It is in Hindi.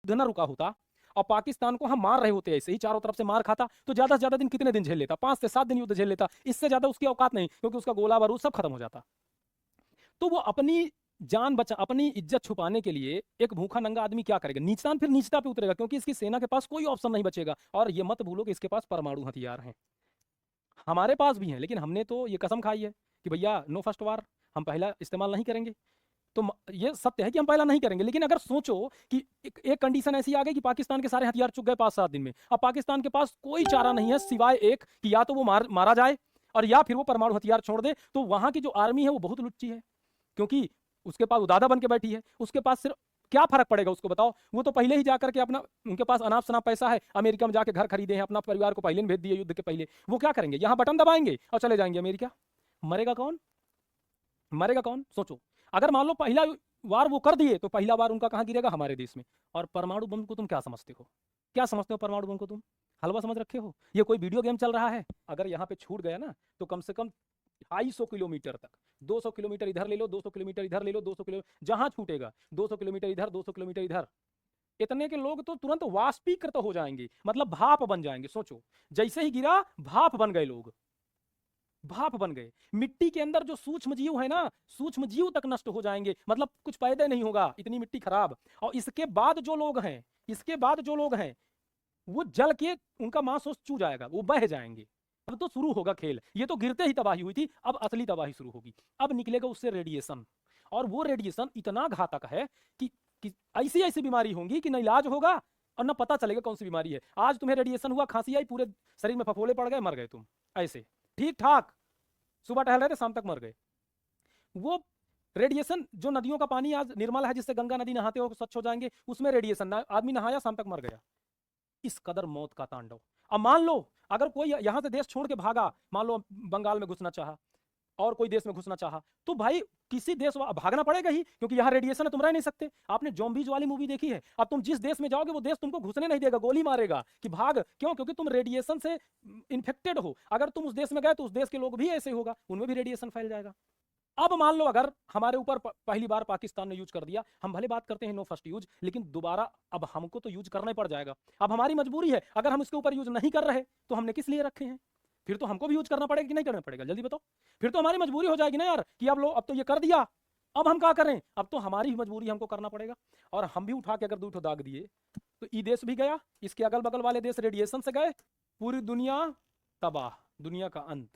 युद्ध ना रुका होता और पाकिस्तान को हम मार रहे होते ऐसे ही चारों तरफ से मार खाता, तो ज्यादा से ज्यादा दिन कितने दिन झेल लेता? 5 से 7 दिन युद्ध झेल लेता, इससे ज्यादा उसकी औकात नहीं, क्योंकि उसका गोला बारूद सब खत्म हो जाता। तो वो अपनी जान बचा, अपनी इज्जत छुपाने के लिए एक भूखा नंगा आदमी क्या करेगा? नीचतान फिर नीचता पे उतरेगा, क्योंकि इसकी सेना के पास कोई ऑप्शन नहीं बचेगा। और ये मत भूलो कि इसके पास परमाणु हथियार हैं, हमारे पास भी हैं, लेकिन हमने तो ये कसम खाई है कि भैया नो फर्स्ट वार, हम पहला इस्तेमाल नहीं करेंगे। तो ये सत्य है कि हम पहला नहीं करेंगे, लेकिन अगर सोचो कि एक कंडीशन ऐसी आ गई कि पाकिस्तान के सारे हथियार चुक गए 5-7 दिन में, अब पाकिस्तान के पास कोई चारा नहीं है सिवाय एक कि या तो वो मारा जाए और या फिर वो परमाणु हथियार छोड़ दे। तो वहां की जो आर्मी है वो बहुत लुच्ची है, क्योंकि उसके पास उदादा बन के बैठी है, उसके पास सिर्फ क्या फर्क पड़ेगा उसको बताओ? वो तो पहले ही जाकर के अपना, उनके पास अनाप शनाप पैसा है, अमेरिका में जाके घर खरीदे हैं, अपना परिवार को पहले भेज दिए युद्ध के पहले। वो क्या करेंगे? यहाँ बटन दबाएंगे और चले जाएंगे अमेरिका। मरेगा कौन? मरेगा कौन? सोचो, अगर मान लो पहला वार वो कर दिए तो पहला वार उनका कहां गिरेगा? हमारे देश में। और परमाणु बम को तुम क्या समझते हो? क्या समझते हो परमाणु बम को? तुम हलवा समझ रखे हो? ये कोई वीडियो गेम चल रहा है? अगर यहाँ पे छूट गया ना तो कम से कम 250 किलोमीटर तक, 200 किलोमीटर इधर ले लो, 200 किलोमीटर इधर ले लो, 200 किलो जहां छूटेगा 200 किलोमीटर इधर, 200 किलोमीटर इधर, इतने के लोग तो तुरंत वाष्पीकृत हो जाएंगे, मतलब भाप बन जाएंगे। सोचो, जैसे ही गिरा भाप बन गए लोग, भाप बन गए। मिट्टी के अंदर जो सूक्ष्म जीव है ना, सूक्ष्म जीव तक नष्ट हो जाएंगे, मतलब कुछ पैदा नहीं होगा, इतनी मिट्टी खराब। और इसके बाद जो लोग हैं, इसके बाद जो लोग हैं वो जल के उनका मांस चू जाएगा, वो बह जाएंगे। अब तो शुरू होगा खेल, ये तो गिरते ही तबाही हुई थी, अब असली तबाही शुरू होगी। अब निकलेगा उससे रेडिएशन, और वो रेडिएशन इतना घातक है कि ऐसी ऐसी बीमारी होंगी कि न इलाज होगा और न पता चलेगा कौन सी बीमारी है। आज तुम्हें रेडिएशन हुआ, खांसी आई, पूरे शरीर में फफोले पड़ गए, मर गए तुम ऐसे ठीक ठाक, सुबह टहल रहे थे शाम तक मर गए। वो रेडिएशन जो नदियों का पानी आज निर्मल है, जिससे गंगा नदी नहाते हो स्वच्छ हो जाएंगे, उसमें रेडिएशन, आदमी नहाया शाम तक मर गया। इस कदर मौत का तांडव। अब मान लो अगर कोई यहां से देश छोड़ के भागा, मान लो बंगाल में घुसना चाहा और कोई देश में घुसना चाहा, तो भाई किसी देश भागना पड़ेगा ही, क्योंकि यहाँ रेडिएशन है, तुम रह नहीं सकते। आपने ज़ॉम्बीज़ वाली मूवी देखी है? अब तुम जिस देश में जाओगे वो देश तुमको घुसने नहीं देगा, गोली मारेगा कि भाग। क्यों? क्योंकि तुम रेडिएशन से इन्फेक्टेड हो। अगर तुम उस देश में गए तो उस देश के लोग भी ऐसे होगा, उनमें भी रेडिएशन फैल जाएगा। अब मान लो अगर हमारे ऊपर पहली बार पाकिस्तान ने यूज कर दिया, हम भले बात करते हैं नो फर्स्ट यूज, लेकिन दोबारा अब हमको तो यूज करना ही पड़ जाएगा। अब हमारी मजबूरी है, अगर हम इसके ऊपर यूज नहीं कर रहे तो हमने किस लिए रखे हैं? फिर तो हमको भी यूज करना पड़ेगा कि नहीं करना पड़ेगा? जल्दी बताओ। फिर तो हमारी मजबूरी हो जाएगी ना यार, कि अब लो, अब तो ये कर दिया, अब हम क्या करें? अब तो हमारी ही मजबूरी हमको करना पड़ेगा। और हम भी उठा के अगर दूठो दाग दिए तो ई देश भी गया, इसके अगल बगल वाले देश रेडिएशन से गए, पूरी दुनिया तबाह, दुनिया का अंत।